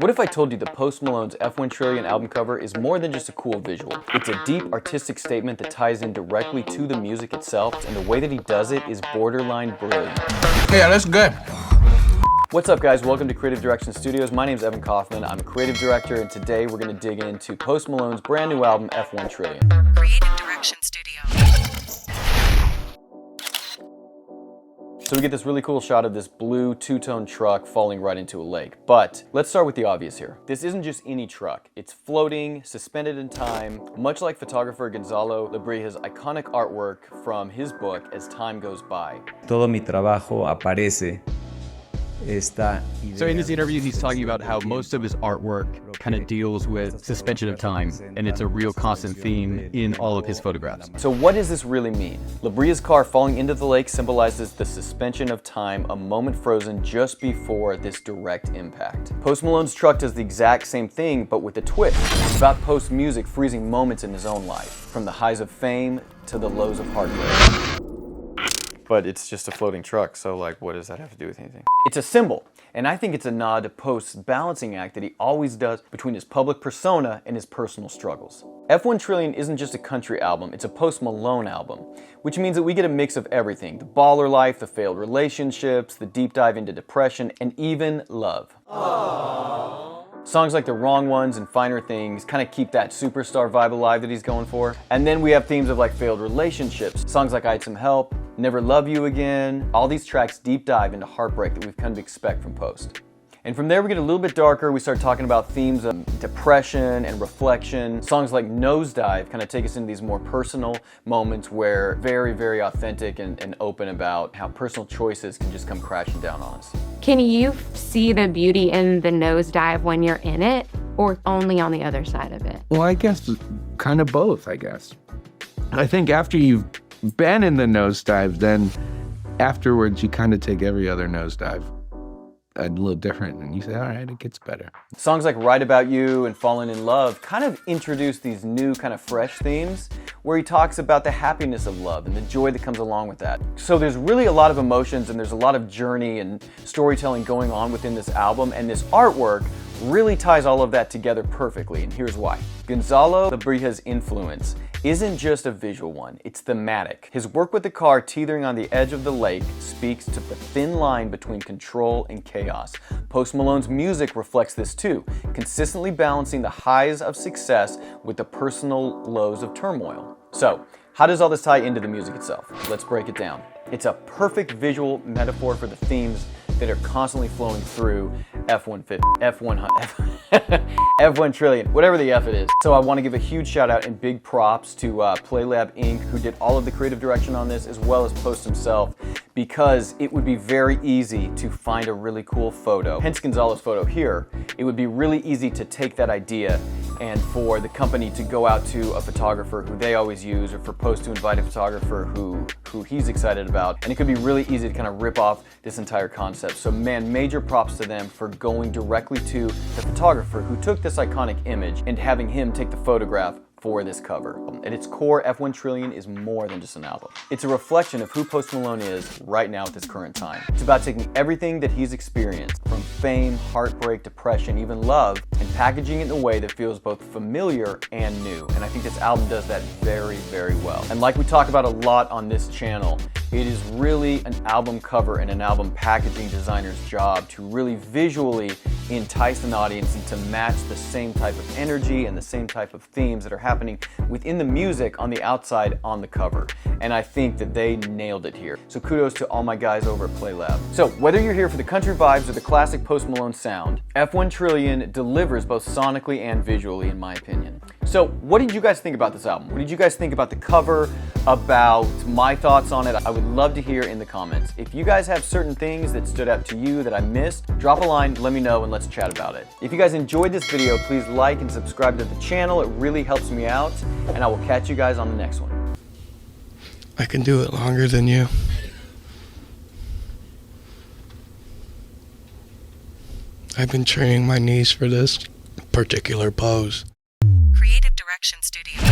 What if I told you that Post Malone's F-1 Trillion album cover is more than just a cool visual? It's a deep artistic statement that ties in directly to the music itself, and the way that he does it is borderline brilliant. Yeah, that's good. What's up, guys? Welcome to Creative Direction Studios. My name is Evan Kaufmann. I'm a creative director, and today we're going to dig into Post Malone's brand new album, F-1 Trillion. Creative Direction Studios. So we get this really cool shot of this blue two-tone truck falling right into a lake. But let's start with the obvious here. This isn't just any truck. It's floating, suspended in time, much like photographer Gonzalo Lebrija's iconic artwork from his book, As Time Goes By. Todo mi trabajo aparece. So in this interview, he's talking about how most of his artwork kind of deals with suspension of time, and it's a real constant theme in all of his photographs. So what does this really mean? Lebrija's car falling into the lake symbolizes the suspension of time, a moment frozen just before this direct impact. Post Malone's truck does the exact same thing, but with a twist. It's about Post's music freezing moments in his own life, from the highs of fame to the lows of heartbreak. But it's just a floating truck, so like, what does that have to do with anything? It's a symbol, and I think it's a nod to Post's balancing act that he always does between his public persona and his personal struggles. F-1 Trillion isn't just a country album, it's a Post Malone album, which means that we get a mix of everything. The baller life, the failed relationships, the deep dive into depression, and even love. Aww. Songs like The Wrong Ones and Finer Things kind of keep that superstar vibe alive that he's going for. And then we have themes of like failed relationships. Songs like I Need Some Help, Never Love You Again. All these tracks deep dive into heartbreak that we've come to expect from Post. And from there we get a little bit darker. We start talking about themes of depression and reflection. Songs like Nosedive kind of take us into these more personal moments where very, very authentic and open about how personal choices can just come crashing down on us. Can you see the beauty in the nosedive when you're in it, or only on the other side of it? Well, I guess kind of both, I guess. I think after you've been in the nosedive, then afterwards you kind of take every other nosedive a little different, and you say, all right, it gets better. Songs like Write About You and Falling in Love kind of introduce these new kind of fresh themes where he talks about the happiness of love and the joy that comes along with that. So there's really a lot of emotions and there's a lot of journey and storytelling going on within this album, and this artwork really ties all of that together perfectly, and here's why. Gonzalo Lebrija's influence isn't just a visual one, it's thematic. His work with the car teetering on the edge of the lake speaks to the thin line between control and chaos. Post Malone's music reflects this too, consistently balancing the highs of success with the personal lows of turmoil. So, how does all this tie into the music itself? Let's break it down. It's a perfect visual metaphor for the themes that are constantly flowing through F-150, F-100, F-1 Trillion, whatever the F it is. So I want to give a huge shout out and big props to Playlab Inc., who did all of the creative direction on this, as well as Post himself, because it would be very easy to find a really cool photo. Hence Gonzalo's photo here. It would be really easy to take that idea and for the company to go out to a photographer who they always use, or for Post to invite a photographer who he's excited about. And it could be really easy to kind of rip off this entire concept. So man, major props to them for going directly to the photographer who took this iconic image and having him take the photograph for this cover. At its core, F-1 Trillion is more than just an album. It's a reflection of who Post Malone is right now at this current time. It's about taking everything that he's experienced, from fame, heartbreak, depression, even love, and packaging it in a way that feels both familiar and new. And I think this album does that very, very well. And like we talk about a lot on this channel, it is really an album cover and an album packaging designer's job to really visually entice an audience and to match the same type of energy and the same type of themes that are happening within the music on the outside on the cover. And I think that they nailed it here. So kudos to all my guys over at Playlab. So whether you're here for the country vibes or the classic Post Malone sound, F-1 Trillion delivers both sonically and visually, in my opinion. So what did you guys think about this album? What did you guys think about the cover, about my thoughts on it? I would love to hear in the comments. If you guys have certain things that stood out to you that I missed, drop a line, let me know, and let's chat about it. If you guys enjoyed this video, please like and subscribe to the channel. It really helps me out, and I will catch you guys on the next one. I can do it longer than you. I've been training my knees for this particular pose. Creative Direction Studios.